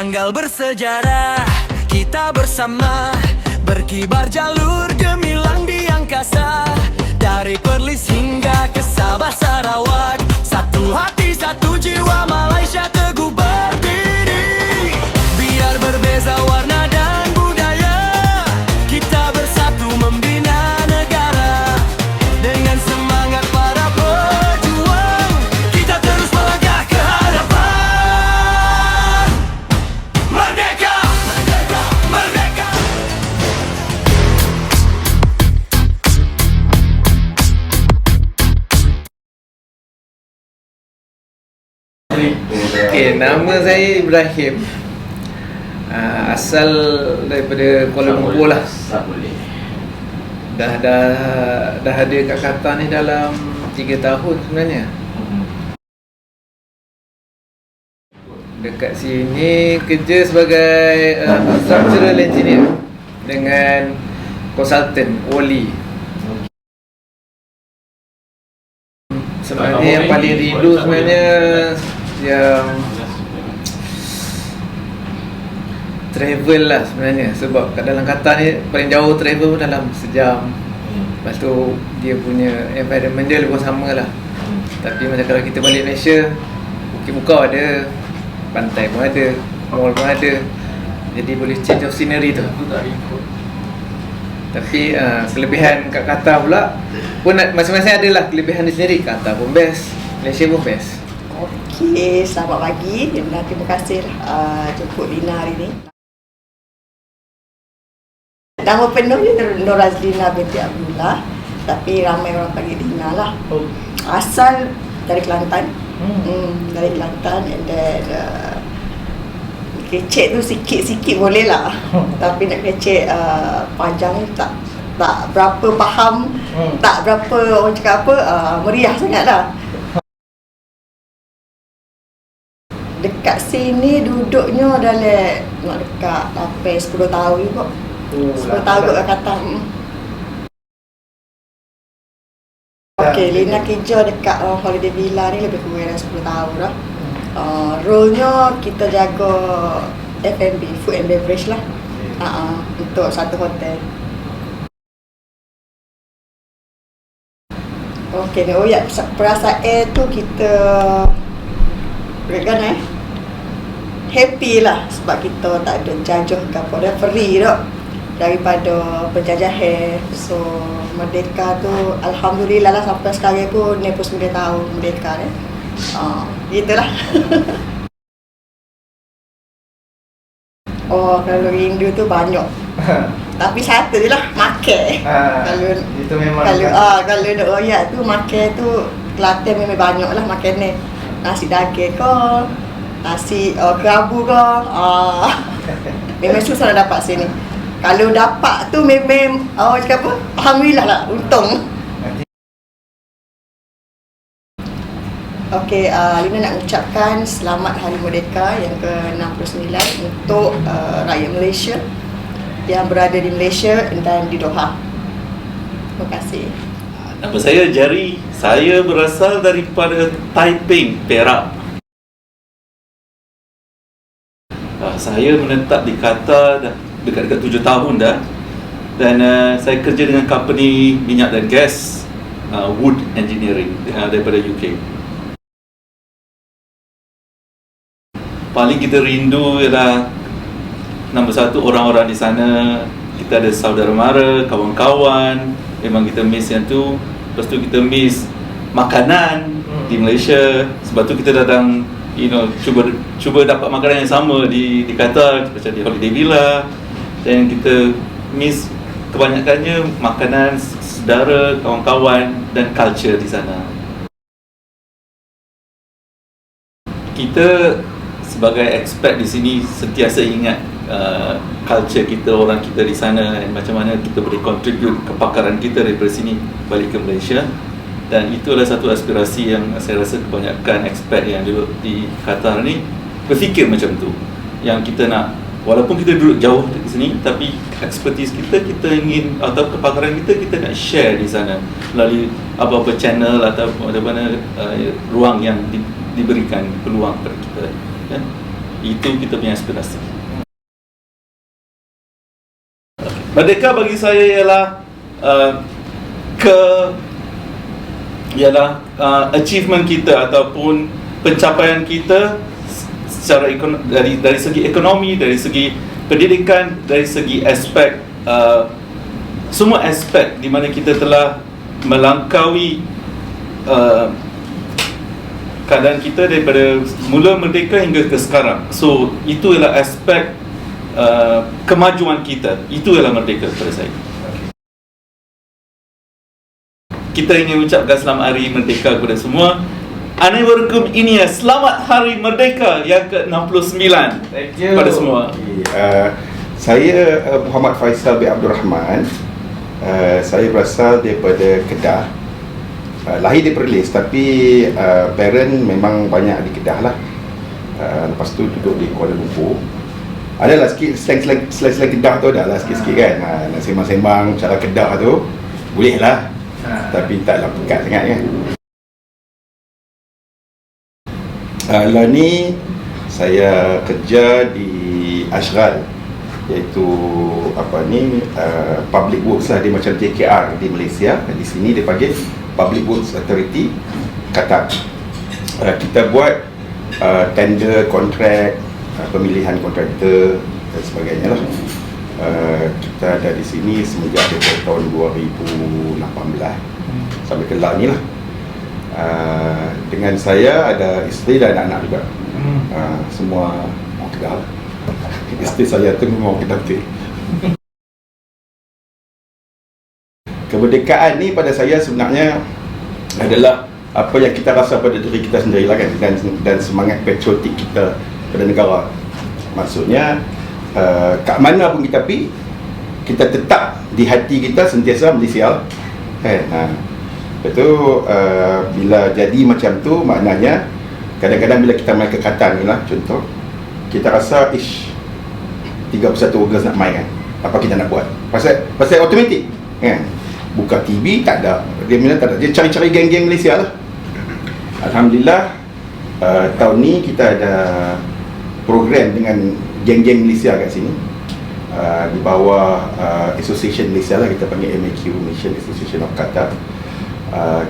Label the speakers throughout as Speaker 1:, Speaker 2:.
Speaker 1: tanggal bersejarah, kita bersama berkibar jalur gemilang di angkasa. Dari Perlis hingga ke Sabah Sarawak, satu hati satu jiwa Malaysia teguh berdiri. Biar berbeza warna dan budaya, kita bersatu membina negara. Dengan semangat para pejuang, kita terus melangkah ke hadapan. Merdeka! Merdeka! Merdeka!
Speaker 2: Okey, nama saya Ibrahim. Asal daripada Kuala Lumpur lah. Dah ada kat Qatar ni dalam 3 tahun sebenarnya. Dekat sini kerja sebagai structural engineer dengan consultant Oli. Sebenarnya yang paling rindu sebenarnya yang travel lah sebenarnya. Sebab kat dalam Qatar ni paling jauh travel pun dalam sejam. Lepas tu dia punya environment dia lebih sama lah. Tapi macam kalau kita balik Malaysia, Bukit Bukau ada, pantai pun ada, mall pun ada. Jadi boleh change of scenery tu. Tapi kelebihan kat Qatar pula pun masing-masing adalah kelebihan dia sendiri. Qatar pun best, Malaysia pun best.
Speaker 3: Okey, selamat pagi. Terima kasih jemput Lina hari ni. Nama penuh dia Nur Razlina binti Abdullah, tapi ramai orang panggil Lina lah. Asal dari Kelantan. Dari Kelantan, and then kecek tu sikit-sikit boleh lah. Tapi nak kecek panjang ni tak berapa faham, tak berapa orang cakap apa, meriah sangat lah. Dekat sini duduknya dalam nak dekat sampai 10 tahun juga. 10 tahun kat Qatar. Okey, Lina kerja dekat Holiday Villa ni lebih kurang dalam 10 tahun dah. Role-nya kita jaga F&B, food and beverage lah. Untuk satu hotel. Okey, perasaan tu kita kan happy lah sebab kita tak ada jajah ke apa, dah free dah daripada penjajahan. So merdeka tu alhamdulillah lah sampai sekarang pun 29 tahun merdeka ni. Gitulah. Kalau rindu tu banyak. Tapi satu je lah, makan. Kalau
Speaker 2: itu memang
Speaker 3: kalau nak royak tu makan tu Kelantan memang banyak lah makan ni. Nasi daging ke, nasi kerabu ke, memang susah nak dapat sini. Kalau dapat tu memang cakap apa, alhamdulillah lah, untung. Okey, Lina nak ucapkan selamat Hari Merdeka yang ke-69 untuk rakyat Malaysia yang berada di Malaysia dan di Doha. Terima kasih.
Speaker 4: Nama saya Jari. Saya berasal daripada Taiping, Perak. Saya menetap di Qatar dah dekat-dekat 7 tahun dah. Dan saya kerja dengan company minyak dan gas, Wood Engineering daripada UK. Paling kita rindu ialah nombor satu, orang-orang di sana. Kita ada saudara mara, kawan-kawan. Memang kita miss yang tu. Lepas tu kita miss makanan di Malaysia. Sebab tu kita datang, cuba dapat makanan yang sama di Qatar, macam di Holiday Villa. Dan kita miss kebanyakannya makanan saudara, kawan-kawan dan culture di sana. Kita sebagai expat di sini sentiasa ingat culture kita, orang kita di sana, dan macam mana kita boleh contribute kepakaran kita daripada sini balik ke Malaysia. Dan itu adalah satu aspirasi yang saya rasa kebanyakan expat yang duduk di Qatar ni berfikir macam tu. Yang kita nak, walaupun kita duduk jauh dari sini, tapi expertise kita ingin, atau kepakaran kita nak share di sana melalui apa-apa channel atau mana ruang yang diberikan peluang kepada kita, kan? Itu kita punya aspirasi. Merdeka bagi saya ialah achievement kita ataupun pencapaian kita secara dari segi ekonomi, dari segi pendidikan, dari segi aspek semua aspek di mana kita telah melangkaui keadaan kita daripada mula merdeka hingga ke sekarang. So itu ialah aspek kemajuan kita. Itu ialah merdeka kepada saya. Kita ingin ucapkan selamat hari merdeka kepada semua. Anewarkum ini ya, selamat hari merdeka yang ke-69 kepada semua.
Speaker 5: Saya Muhammad Faisal bin Abdul Rahman. Saya berasal daripada Kedah. Lahir di Perlis, tapi parent memang banyak di Kedah lah. Lepas tu duduk di Kuala Lumpur. Adalah sikit slang Kedah tu adalah sikit-sikit kan. Nak sembang-sembang cara Kedah tu boleh lah, tapi taklah pekat sangat kan. Lah ni saya kerja di Ashral, iaitu public works lah, dia macam JKR di Malaysia. Di sini dia panggil Public Works Authority Qatar. Kita buat tender, kontrak, pemilihan kontraktor dan sebagainya lah. Kita ada di sini semenjak daripada tahun 2018 sampai ke lah ni lah. Dengan saya ada isteri dan anak-anak juga. Semua orang Kedah lah. Isteri saya tu memang orang Kedah betul. Kemerdekaan ni pada saya sebenarnya adalah apa yang kita rasa pada diri kita sendiri lah kan, dan semangat patriotik kita pada negara. Maksudnya kat mana pun kita pergi, kita tetap di hati kita sentiasa Malaysia kan. Itu bila jadi macam tu, maknanya kadang-kadang bila kita main ke Qatar ni lah contoh, kita rasa 31 Ogos nak main kan, apa kita nak buat, pasal automatik kan. Buka TV tak ada, dia memang tak ada, dia cari-cari geng-geng Malaysia lah. Alhamdulillah tahun ni kita ada program dengan geng-geng Malaysia kat sini, di bawah Association Malaysia lah, kita panggil MAQ, Malaysian Association of Qatar.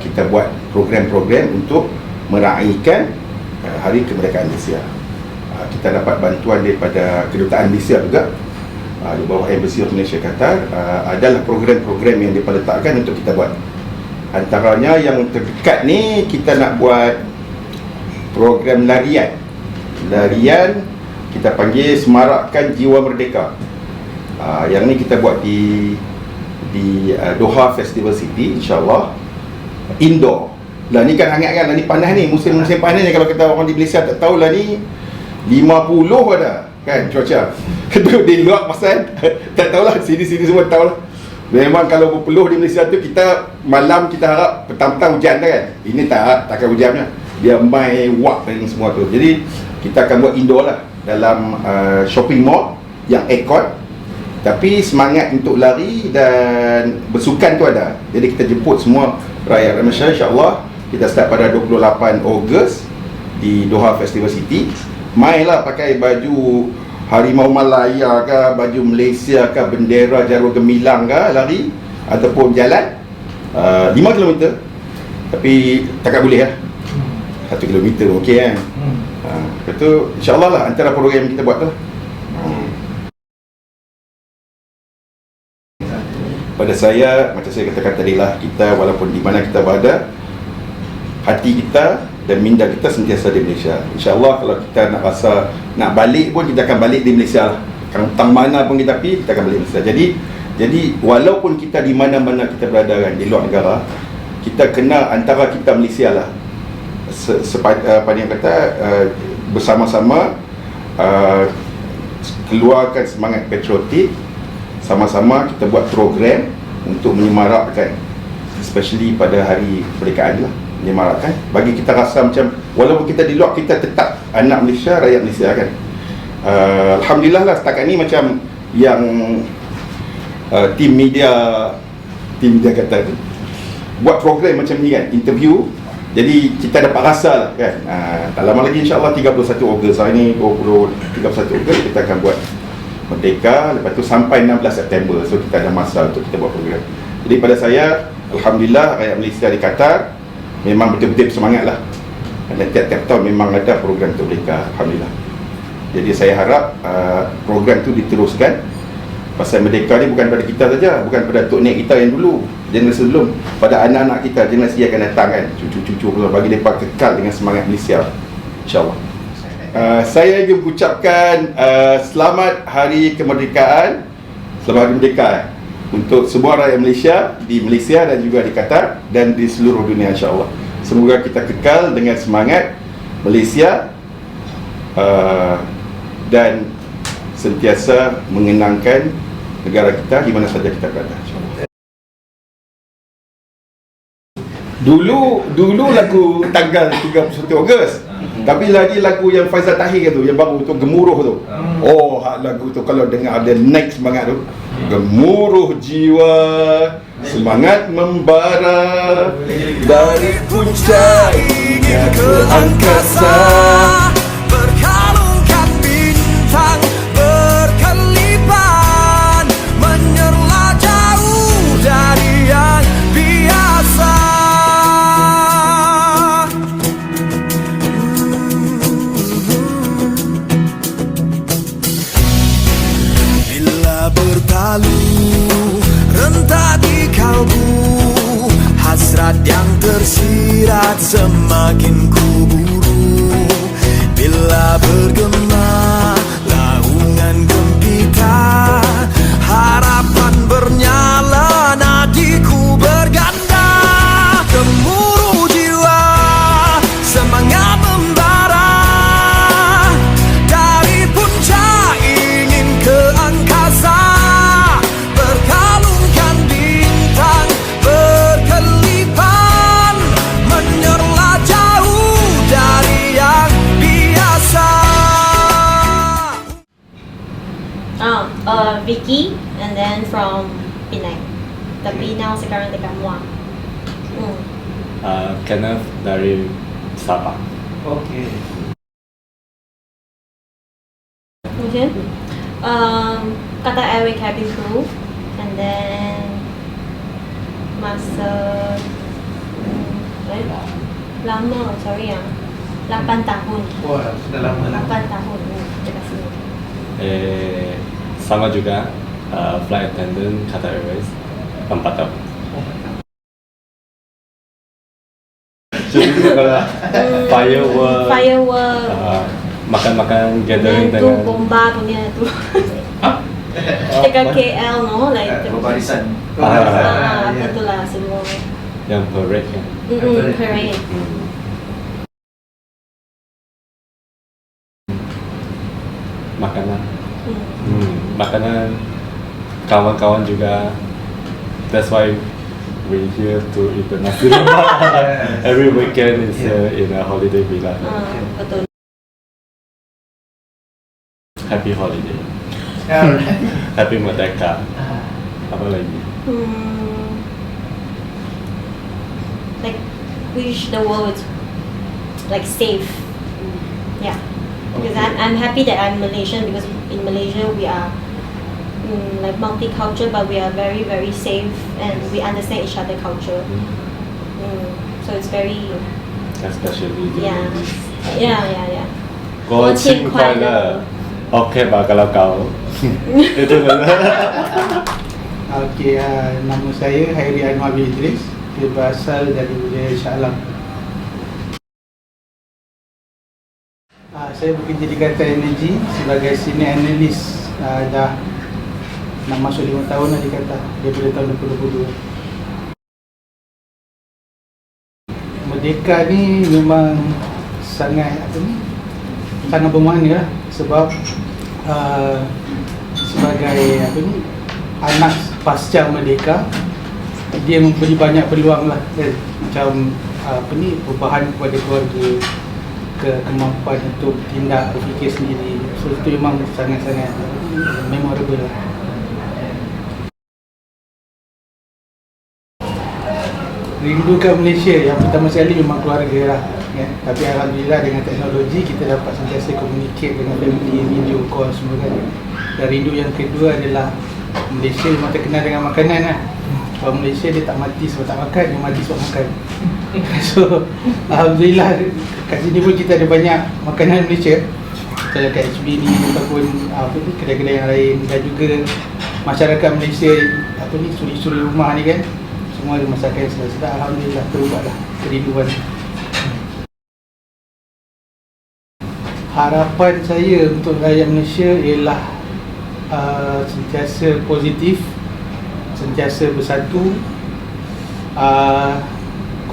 Speaker 5: Kita buat program-program untuk meraihkan Hari Kemerdekaan Malaysia. Kita dapat bantuan daripada Kedutaan Malaysia juga, di bawah Embassy of Malaysia Qatar. Adalah program-program yang mereka letakkan untuk kita buat. Antaranya yang terdekat ni, kita nak buat program larian. Kita panggil Semarakkan Jiwa Merdeka. Yang ni kita buat di Doha Festival City, insyaAllah. Indoor lah, ni kan hangat kan, lah ni panas ni, musim panas ni. Kalau kita orang di Malaysia tak tahu lah, ni 50 ada kan cuaca. Kedua di luar pasal tak tahulah, sini semua tahu lah. Memang kalau berpeluh di Malaysia tu, kita malam kita harap petang-petang hujan dah kan. Ini takkan hujannya, dia main wak dan semua tu. Jadi kita akan buat indoor lah, dalam shopping mall yang aircon, tapi semangat untuk lari dan bersukan tu ada. Jadi kita jemput semua rakyat Malaysia, insyaAllah. Kita start pada 28 Ogos di Doha Festival City. Mainlah pakai baju Harimau Malaya ke, baju Malaysia ke, bendera Jarur Gemilang ke, lari ataupun jalan 5 km. Tapi takkan boleh lah 1 km okey kan. Itu insyaAllah lah antara program yang kita buat tu. Pada saya, macam saya katakan tadi lah, kita walaupun di mana kita berada, hati kita dan minda kita sentiasa di Malaysia. InsyaAllah kalau kita nak rasa nak balik pun, kita akan balik di Malaysia lah. Tang mana pun kita pergi, kita akan balik Malaysia. Jadi walaupun kita di mana-mana kita berada kan, di luar negara, kita kena antara kita Malaysia lah, apa yang kata, bersama-sama keluarkan semangat patriotik. Sama-sama kita buat program untuk menyemarakkan, especially pada hari kemerdekaan lah, menyemarakkan, bagi kita rasa macam walaupun kita di luar, kita tetap anak Malaysia, rakyat Malaysia kan. Alhamdulillah lah setakat ni, macam yang tim media kata tu, buat program macam ni kan, interview Jadi kita dapat rasa lah kan. Tak lama lagi insyaAllah 31 Ogos. Hari ni 31 Ogos kita akan buat Merdeka. Lepas tu sampai 16 September. So kita ada masa untuk kita buat program. Jadi pada saya, Alhamdulillah rakyat Malaysia di Qatar memang betul-betul bersemangat lah. Dan tiap-tiap tahun memang ada program untuk Merdeka. Alhamdulillah. Jadi saya harap program tu diteruskan. Pasal Merdeka ni bukan pada kita saja, bukan pada tok nek kita yang dulu, generasi sebelum, pada anak-anak kita, generasi yang akan datang kan, cucu-cucu bagi mereka kekal dengan semangat Malaysia, insyaAllah. Saya ingin mengucapkan selamat Hari Kemerdekaan, selamat Hari Merdeka untuk semua rakyat Malaysia, di Malaysia dan juga di Qatar dan di seluruh dunia insyaAllah. Semoga kita kekal dengan semangat Malaysia dan sentiasa mengenangkan negara kita di mana saja kita berada. Dulu lagu tanggal 31 Ogos. Tapi lagi lagu yang Faizal Tahir tu, yang baru tu, Gemuruh tu. Oh, lagu tu kalau dengar ada naik semangat tu. Gemuruh jiwa, semangat membara dari puncak hingga ke angkasa.
Speaker 1: Berkalungkan bintang berkelipan, menyerlah jauh dari yang biasa. Bila bertalu rentak di kalbu, hasrat yang tersirat semakin kuburu. Bila bergema laungan gempita, harapan bernyala, nadiku berganda. Gemuruh jiwa, semangat membara, dari puncak ingin ke angkasa. Berkalungkan bintang berkelipan, menyerlah jauh dari yang biasa.
Speaker 6: Vicky, and then from Penang. Tapi now sekarang dekat Muar.
Speaker 7: Kenneth dari Sabah.
Speaker 2: Okey.
Speaker 6: Okay. Qatar Airways cabin crew, and then masa lama, sorry 8 tahun.
Speaker 2: Wah, sudah lama lah.
Speaker 6: 8 tahun dekat sini.
Speaker 7: Sama juga flight attendant Qatar Airways 4 tahun. Jadi kalau firework, makan-makan gathering
Speaker 6: dan tu
Speaker 7: dengan
Speaker 6: bomba punya tu. Dekat KL no, like
Speaker 2: Barisan.
Speaker 6: betul lah semua.
Speaker 7: yang parade kan.
Speaker 6: Parade.
Speaker 7: Makanan. Makanan kawan-kawan juga. That's why we here to eat the nasi lemak. Every weekend is in a holiday villa.
Speaker 6: Betul.
Speaker 7: Happy holiday. Happy Merdeka. Apa lagi?
Speaker 6: Like wish the world like safe. Yeah. Because I'm happy that I'm Malaysian, because in Malaysia we are like multicultural, but we are very very safe and we understand each other culture. So it's very
Speaker 7: Especially
Speaker 6: yeah.
Speaker 7: Kau cing快乐. Okey bah kalau kau. Itu
Speaker 8: Okey, nama saya Hairi Anwar bin Idris. Dia berasal dari Budaya Shah Alam. Saya bekerja di Qatar Energy sebagai senior analyst. Dah nak masuk 5 tahun dah di Qatar, daripada tahun 2022. Merdeka ni memang sangat sangat bermakna lah, sebab sebagai anak pasca merdeka, dia memberi banyak peluang lah, macam perubahan kepada keluarga, kemampuan untuk tindak berfikir sendiri. So itu memang sangat-sangat memorable lah. rindukan Malaysia, yang pertama sekali memang keluarga lah, ya. Tapi alhamdulillah dengan teknologi kita dapat sentiasa communicate dengan family, video call semua kan. Dan rindu yang kedua adalah Malaysia memang terkenal dengan makanan lah. Kalau Malaysia dia tak mati sebab tak makan, dia mati sebab makan. So alhamdulillah kat sini pun kita ada banyak makanan Malaysia. Macam kat HB ni ataupun kedai-kedai yang lain, dan juga masyarakat Malaysia suri-suri rumah ni kan, semua ada masakan yang sedap-sedap. Alhamdulillah terubahlah kerinduan. Harapan saya untuk rakyat Malaysia ialah sentiasa positif, sentiasa bersatu,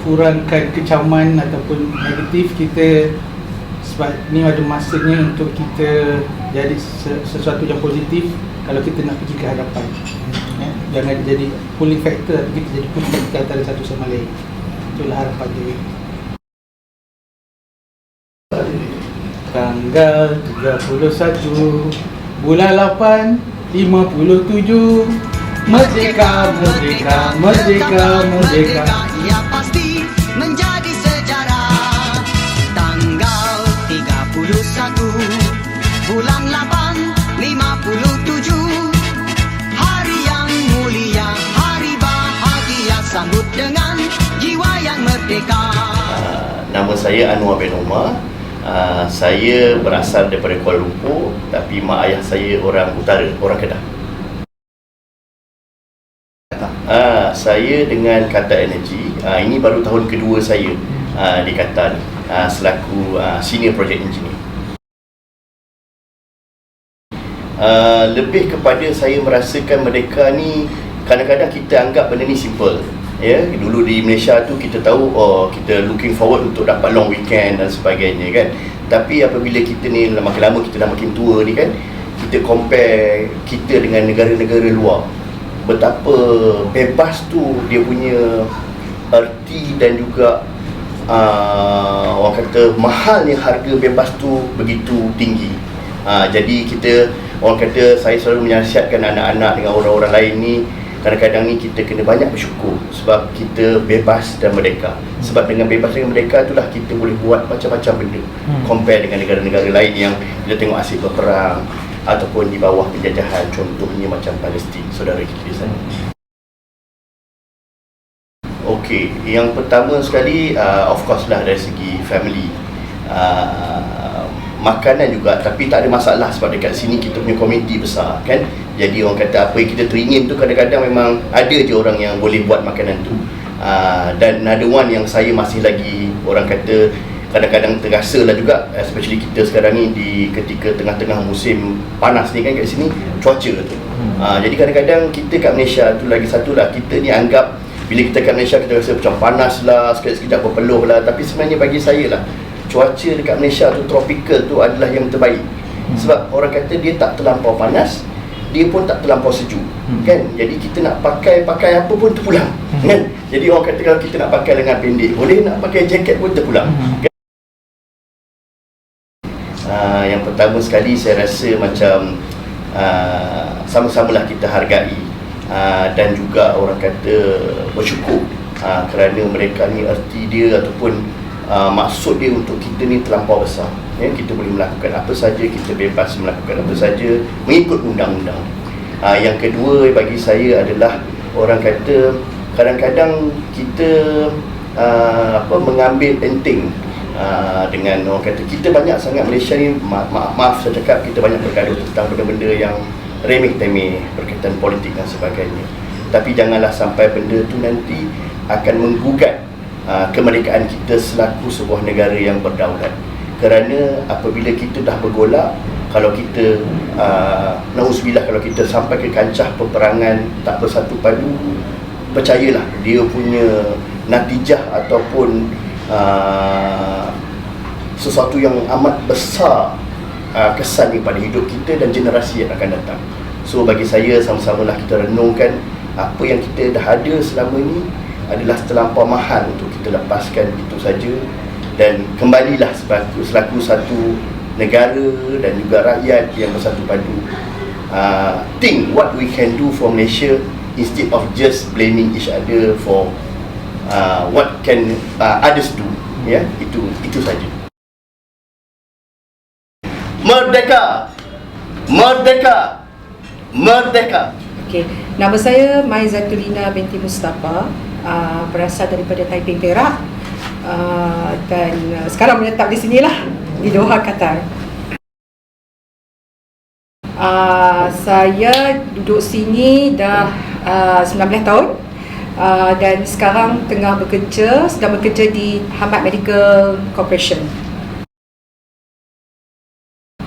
Speaker 8: kurangkan kecaman ataupun negatif kita, sebab ni ada masanya untuk kita jadi sesuatu yang positif kalau kita nak pergi ke hadapan, ya? Jangan jadi pulling factor, tapi kita jadi pulling factor antara satu sama lain. Itulah harapan dia. Tanggal 31 bulan 8 57, Merdeka, Merdeka, Merdeka, Merdeka.
Speaker 9: Ia pasti menjadi sejarah. Tanggal 31 bulan 8 57, hari yang mulia, hari bahagia, sambut dengan jiwa yang merdeka.
Speaker 10: Nama saya Anwar bin Umar. Saya berasal daripada Kuala Lumpur, tapi mak ayah saya orang utara, orang Kedah. Saya dengan Qatar Energy, ini baru tahun kedua saya di Qatar ni, selaku senior project engineer. Lebih kepada saya merasakan mereka ni, kadang-kadang kita anggap benda ni simple. Ya, dulu di Malaysia tu kita tahu kita looking forward untuk dapat long weekend dan sebagainya kan. Tapi apabila kita ni makin lama kita dah makin tua ni kan, kita compare kita dengan negara-negara luar, betapa bebas tu dia punya erti, dan juga orang kata mahalnya harga bebas tu begitu tinggi. Jadi kita, orang kata, saya selalu menasihatkan anak-anak dengan orang-orang lain ni, kadang-kadang ni kita kena banyak bersyukur sebab kita bebas dan merdeka. Sebab dengan bebas dengan merdeka itulah kita boleh buat macam-macam benda, compare dengan negara-negara lain yang kita tengok asyik berperang ataupun di bawah penjajahan, contohnya macam Palestin, saudara kita di sana. Okey, yang pertama sekali of course lah dari segi family, makanan juga, tapi tak ada masalah sebab dekat sini kita punya komuniti besar kan. Jadi orang kata apa yang kita teringin tu kadang-kadang memang ada je orang yang boleh buat makanan tu. Dan another one yang saya masih lagi, orang kata, kadang-kadang terasa lah juga, especially kita sekarang ni di ketika tengah-tengah musim panas ni kan kat sini, cuaca tu. Jadi kadang-kadang kita kat Malaysia tu lagi satu lah, kita ni anggap bila kita kat Malaysia kita rasa macam panas lah, sekejap-sekejap berpeluh lah. Tapi sebenarnya bagi saya lah, cuaca dekat Malaysia tu, tropical tu adalah yang terbaik. Sebab orang kata dia tak terlampau panas, dia pun tak terlampau sejuk kan. Jadi kita nak pakai apa pun terpulang kan. Jadi orang kata kalau kita nak pakai lengan pendek boleh, nak pakai jaket pun terpulang kan? Yang pertama sekali saya rasa macam sama-samalah kita hargai dan juga orang kata bersyukur kerana mereka ni erti dia ataupun maksud dia untuk kita ni terlampau besar ya. Kita boleh melakukan apa saja, kita bebas melakukan apa saja mengikut undang-undang. Yang kedua bagi saya adalah, orang kata kadang-kadang kita mengambil enteng dengan, orang kata, kita banyak sangat Malaysia ni, maaf saya cakap, kita banyak bergaduh tentang benda-benda yang remeh-temeh berkaitan politik dan sebagainya. Tapi janganlah sampai benda tu nanti akan menggugat kemerdekaan kita selaku sebuah negara yang berdaulat. Kerana apabila kita dah bergolak, kalau kita na'udzubillah, kalau kita sampai ke kancah peperangan tak bersatu padu, percayalah dia punya natijah ataupun sesuatu yang amat besar kesan pada hidup kita dan generasi yang akan datang. So bagi saya, sama-samalah kita renungkan apa yang kita dah ada selama ni adalah terlampau mahal untuk kita lepaskan begitu saja, dan kembalilah selaku satu negara dan juga rakyat yang bersatu padu. Think what we can do for Malaysia instead of just blaming each other for what can others do. Ya, itu saja. Merdeka, merdeka, merdeka.
Speaker 11: Okey, nama saya Mai Zatulina binti Mustafa, berasal daripada Taipei, Perak, dan sekarang menetap di sinilah, di Doha, Qatar. Saya duduk sini dah 19 tahun, dan sekarang sedang bekerja di Hamad Medical Corporation.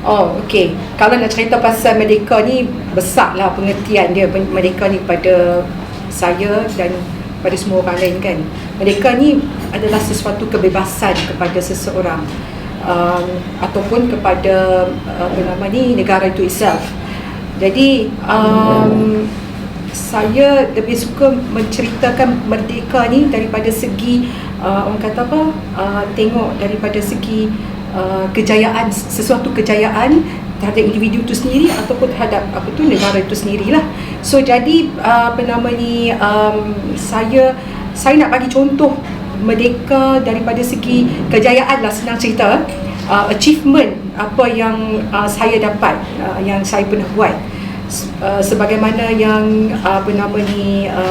Speaker 11: Oh, okey. Kalau nak cerita pasal Merdeka ni, besarlah pengertian dia Merdeka ni pada saya dan pada semua orang lain kan. Merdeka ni adalah sesuatu kebebasan kepada seseorang, ataupun kepada negara itu itself. Jadi saya lebih suka menceritakan merdeka ni daripada segi orang kata apa, tengok daripada segi kejayaan, sesuatu kejayaan terhadap individu itu sendiri ataupun terhadap negara itu sendirilah. So jadi saya nak bagi contoh merdeka daripada segi kejayaan lah, senang cerita, achievement apa yang saya dapat, yang saya pernah buat. Sebagaimana yang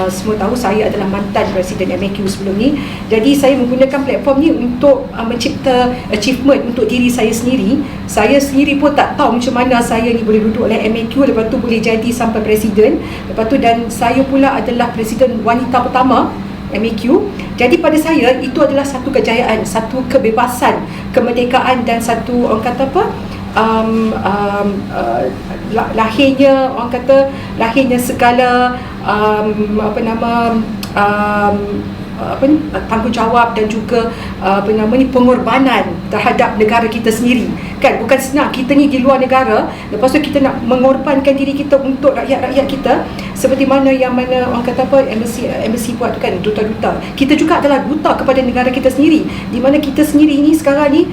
Speaker 11: semua tahu, saya adalah mantan Presiden MAQ sebelum ni. Jadi saya menggunakan platform ni untuk mencipta achievement untuk diri saya sendiri. Saya sendiri pun tak tahu macam mana saya ni boleh duduk oleh MAQ, lepas tu boleh jadi sampai Presiden, lepas tu dan saya pula adalah Presiden wanita pertama MAQ. Jadi pada saya itu adalah satu kejayaan, satu kebebasan, kemerdekaan, dan satu orang kata apa, lahirnya segala tanggungjawab dan juga pengorbanan terhadap negara kita sendiri kan. Bukan senang kita ni di luar negara, lepas tu kita nak mengorbankan diri kita untuk rakyat-rakyat kita, seperti mana orang kata apa, embassy buat kan, duta-duta. Kita juga adalah duta kepada negara kita sendiri, di mana kita sendiri ni sekarang ni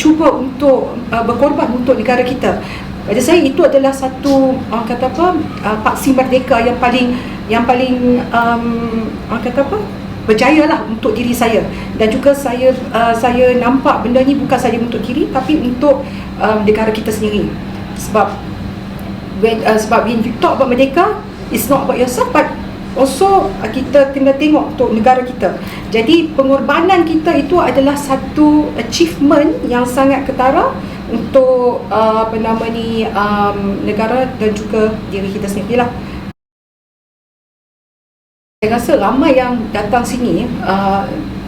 Speaker 11: cuba untuk berkorban untuk negara kita. Pada saya itu adalah satu orang kata apa, paksi merdeka yang paling orang kata apa, berjaya lah untuk diri saya. Dan juga saya nampak benda ni bukan saja untuk diri, tapi untuk negara kita sendiri. Sebab when you talk about merdeka, it's not about yourself, but also kita kena tengok untuk negara kita. Jadi pengorbanan kita itu adalah satu achievement yang sangat ketara untuk negara dan juga diri kita sendirilah. Saya rasa ramai yang datang sini,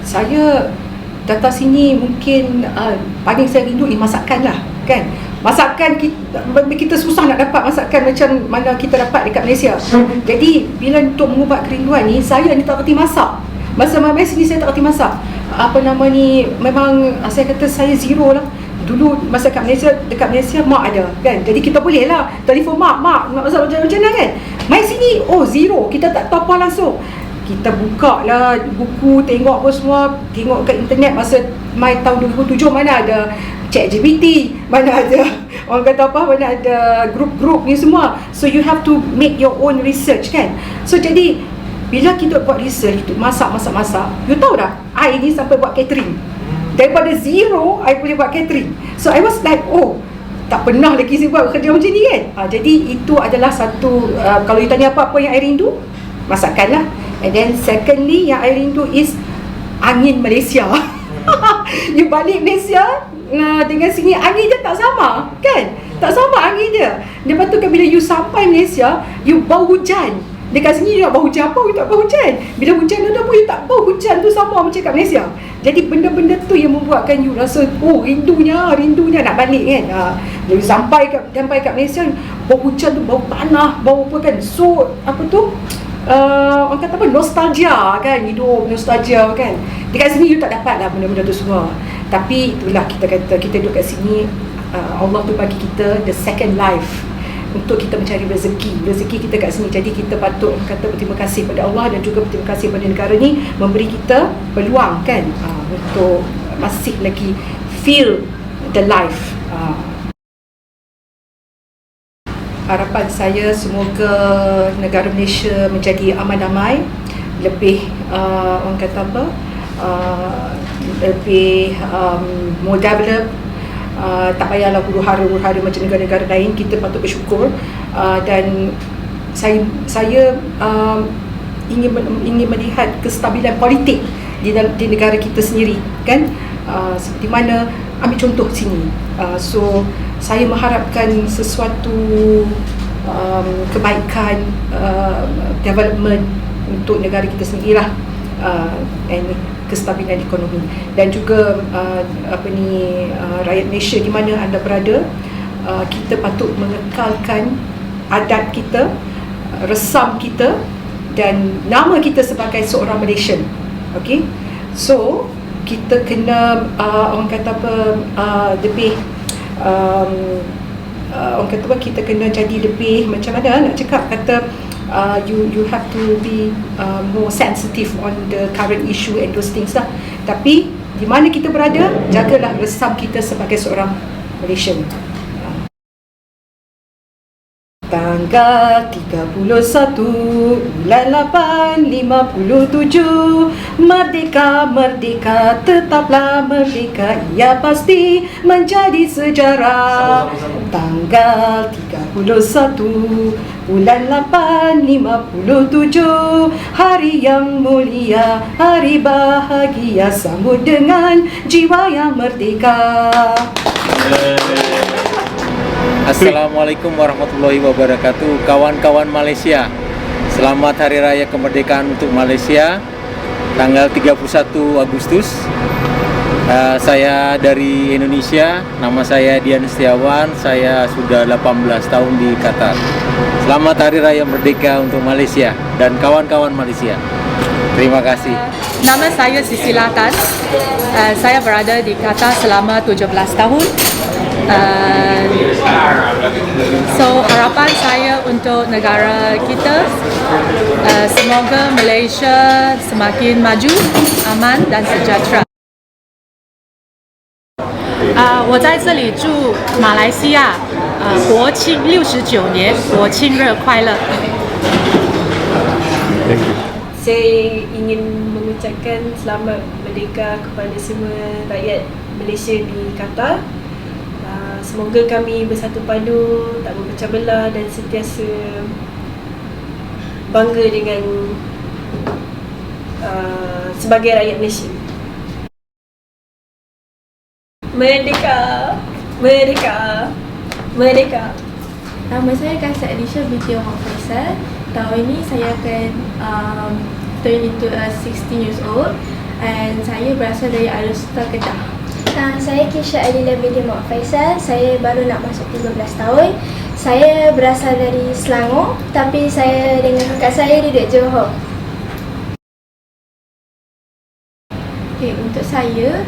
Speaker 11: saya datang sini mungkin paling saya rindu masakan lah kan. Masakan kita susah nak dapat masakan macam mana kita dapat dekat Malaysia. Jadi bila untuk mengubat kerinduan ni, saya ni tak kerti masak. Masa mai sini saya tak kerti masak. Memang saya kata saya zero lah. Dulu masa dekat Malaysia mak ada kan. Jadi kita boleh lah telefon mak nak masak macam mana kan. Mai sini zero, kita tak tahu apa langsung. Kita buka lah buku, tengok apa semua, tengok kat internet. Masa mai tahun 2007 mana ada ChatGPT, mana ada orang kata apa, mana ada grup-grup ni semua. So you have to make your own research kan. So jadi bila kita buat research, masak, you tahu dah, I ni sampai buat catering. Daripada zero, I boleh buat catering. So I was like, tak pernah lagi saya buat kerja macam ni kan. Jadi itu adalah satu, kalau you tanya apa yang I rindu, masakan lah. And then secondly yang I rindu is angin Malaysia. You balik Malaysia, dengan sini angin dia tak sama kan. Tak sama angin dia. Lepas tu kan bila you sampai Malaysia, you bau hujan. Dekat sini you nak bau hujan apa, you tak bau hujan. Bila hujan ada pun you tak bau hujan tu sama macam kat Malaysia. Jadi benda-benda tu yang membuatkan you rasa rindunya nak balik kan. Bila you sampai kat Malaysia, bau hujan tu, bau tanah, bau apa kan. So apa tu, orang kata apa, nostalgia kan, hidup nostalgia kan. Dekat sini you tak dapat lah benda-benda tu semua. Tapi itulah kita kata, kita duduk kat sini, Allah tu bagi kita the second life untuk kita mencari rezeki kita kat sini. Jadi kita patut kata berterima kasih pada Allah dan juga berterima kasih pada negara ni memberi kita peluang kan, untuk masih lagi feel the life. Harapan saya semoga negara Malaysia menjadi aman damai, lebih orang kata apa, lebih more develop. Tak payahlah huru-hara macam negara-negara lain. Kita patut bersyukur, dan saya ingin melihat kestabilan politik di negara kita sendiri, kan. Seperti mana, ambil contoh sini, so saya mengharapkan sesuatu kebaikan, development untuk negara kita sendirilah, and kestabilan ekonomi, dan juga rakyat Malaysia di mana anda berada, kita patut mengekalkan adat kita, resam kita dan nama kita sebagai seorang Malaysian. Okay, so kita kena orang kata apa, lebih orang kata apa, kita kena jadi lebih, macam mana nak cakap, kata you have to be more sensitive on the current issue and those things lah. Tapi di mana kita berada, jagalah resam kita sebagai seorang Malaysian. Tanggal 31 bulan 8 57, merdeka, merdeka, tetaplah merdeka, ia pasti menjadi sejarah. Tanggal 31 bulan 8 57, hari yang mulia, hari bahagia, sambut dengan jiwa yang merdeka.
Speaker 12: Assalamualaikum warahmatullahi wabarakatuh. Kawan-kawan Malaysia, selamat Hari Raya Kemerdekaan untuk Malaysia tanggal 31 Agustus. Saya dari Indonesia, nama saya Dian Setiawan, saya sudah 18 tahun di Qatar. Selamat Hari Raya Merdeka untuk Malaysia dan kawan-kawan Malaysia. Terima kasih.
Speaker 13: Nama saya Sisila Tan. Saya berada di Qatar selama 17 tahun. So harapan saya untuk negara kita, semoga Malaysia semakin maju, aman dan sejahtera. 我在这里祝马来西亚国庆69年国庆日快乐。
Speaker 14: Saya ingin mengucapkan selamat merdeka kepada semua rakyat Malaysia di Qatar. Semoga kami bersatu padu, tak berpecah belah dan sentiasa bangga dengan sebagai rakyat Malaysia. Merdeka, merdeka, merdeka.
Speaker 15: Nama saya Kasih Alicia binti Muhammad Faisal. Tahun ini saya akan turn into 16 years old, and saya berasal dari Alustar Kedah.
Speaker 16: Saya Kisha Adila binti Muhammad Faisal. Saya baru nak masuk 13 tahun. Saya berasal dari Selangor, tapi saya dengan kakak saya duduk Johor.
Speaker 15: Okay, untuk saya,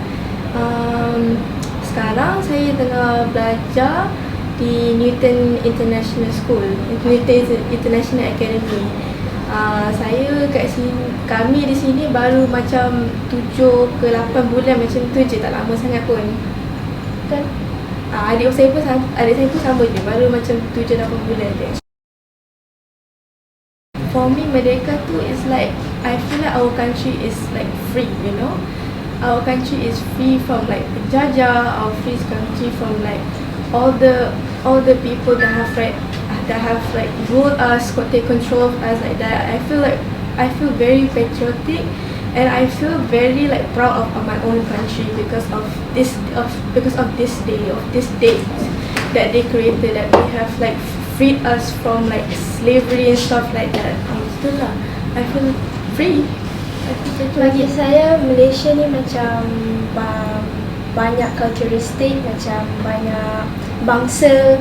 Speaker 15: sekarang saya tengah belajar di Newton International School, Newton International Academy. Saya kat sini, kami di sini baru macam 7 ke 8 bulan macam tu je, tak lama sangat pun. Kan? Adik saya pun sama je, baru macam 7-8 bulan je. For me, merdeka tu is like, I feel like our country is like free, you know. Our country is free from like penjajah, our free country from like all the people that have ruled us, take control of us like that. I feel very patriotic, and I feel very like proud of my own country because of this date that they created, that they have like freed us from like slavery and stuff like that. Itulah, I feel free.
Speaker 16: Bagi saya, Malaysia ni macam banyak kulturistik, macam banyak bangsa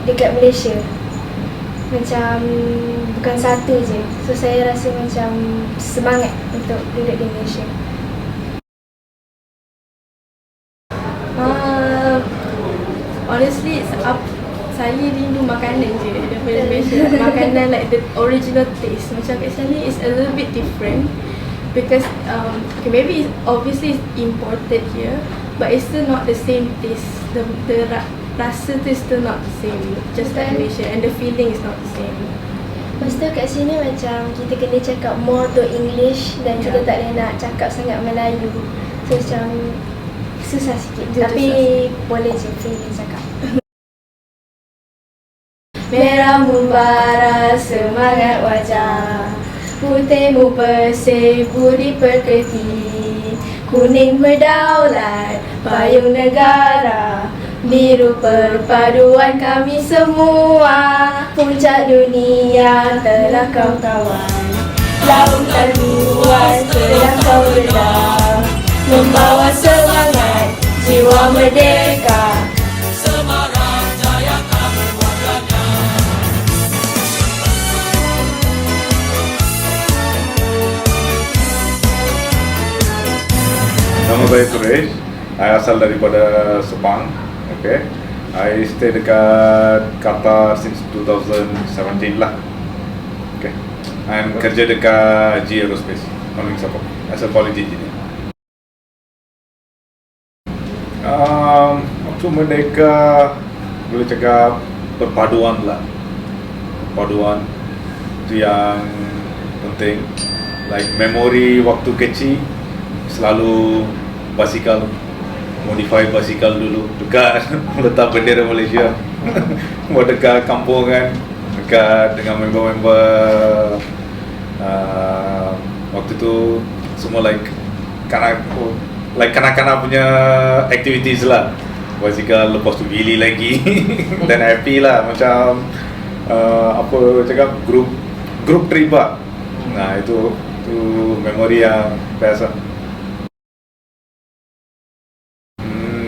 Speaker 16: dekat Malaysia. Macam bukan satu je. So saya rasa macam semangat untuk duduk di Malaysia.
Speaker 15: Honestly, saya rindu makanan je daripada Malaysia. Makanan like the original taste. Macam kat sini is a little bit different because okay, maybe obviously it's imported here, but it's still not the same taste. The rasa tu is still not the same, just like Malaysia, and the feeling is not the same.
Speaker 16: Lepas tu kat sini macam kita kena cakap more to English dan kita tak boleh nak cakap sangat Melayu. So macam susah sikit. Tapi boleh je freely cakap. Merah membara semangat wajah, putihmu bersih budi pekerti, kuning berdaulat payung negara, biru perpaduan kami semua, puncak dunia telah kau kawan. Lautan luas sedang kau redam, membawa semangat jiwa merdeka. Semarang jaya kami warganya.
Speaker 17: Nama saya Suresh. Saya asal daripada Sepang. Okay. I stay dekat Qatar since 2017 lah. Okay. I'm kerja dekat G Aerospace, Rolling Support, as a quality engineer. Waktu merdeka boleh cakap perpaduan lah. Perpaduan itu yang penting. Like memori waktu kecil selalu basikal, modify basikal dulu dekat letak bendera Malaysia. Buat dekat kampung kan, dekat dengan member-member waktu tu semua like kanak-kanak punya activities lah. Basikal, lepas tu gili lagi. Dan happy lah macam apa cakap group trip lah. Nah itu memori yang biasa.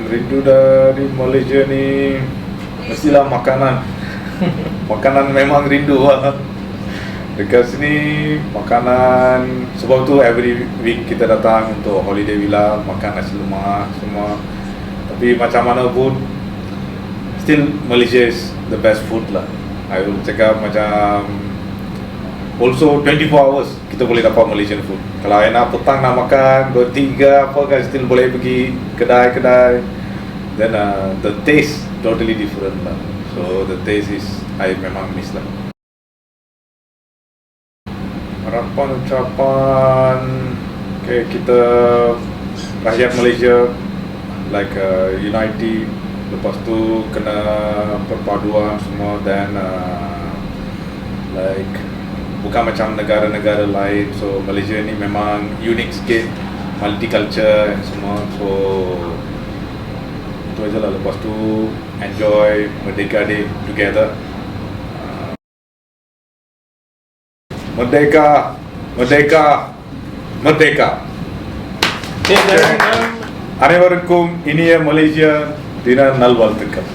Speaker 17: Rindu dari Malaysia ni mestilah makanan. Makanan memang rindu lah. Dekat sini makanan, sebab tu every week kita datang untuk holiday villa, makan nasi lemak semua. Tapi macam mana pun still Malaysia is the best food lah. I will cakap macam also 24 hours kita boleh dapat Malaysian food. Kalau enak petang nak makan 2-3 apa kan, still boleh pergi kedai-kedai. Then the taste totally different lah. So the taste is I memang miss lah. Harapan ucapan okay, kita rakyat Malaysia like unity, lepas tu kena perpaduan semua, dan like bukan macam negara-negara lain. So Malaysia ni memang unik sikit, multicultural and semua. So itu aja lah. Lepas tu enjoy Merdeka Day together. Merdeka, Merdeka, Merdeka. அனைவருக்கும் இனிய மலேசியா தின நல்வாழ்த்துக்கள்.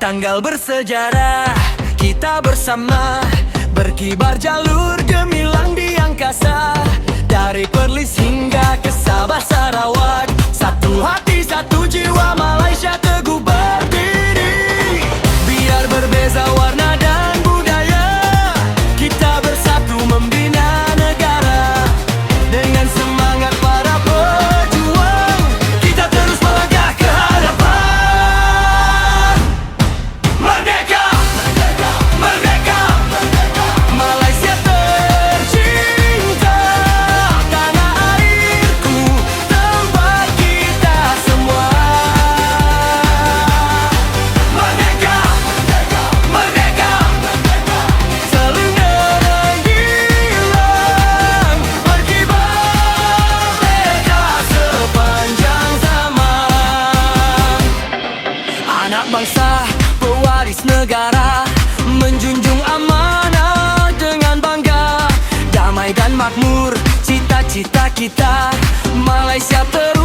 Speaker 1: Tanggal bersejarah, kita bersama berkibar jalur gemilang di angkasa. Dari Perlis hingga ke Sabah Sarawak, satu hati satu jiwa Malaysia teguh berdiri. Biar berbeza warna dan budaya, kita bersatu membina negara. Dengan semangat para pejuang, kita terus melangkah ke hadapan. Merdeka, merdeka, Malaysia tercinta, tanah airku, tempat kita semua. Merdeka, merdeka, selendang hilang, berkibar merdeka sepanjang zaman. Anak bangsa, pewaris negara, menjunjung amanah dengan bangga. Damai dan makmur, cita-cita kita, Malaysia terus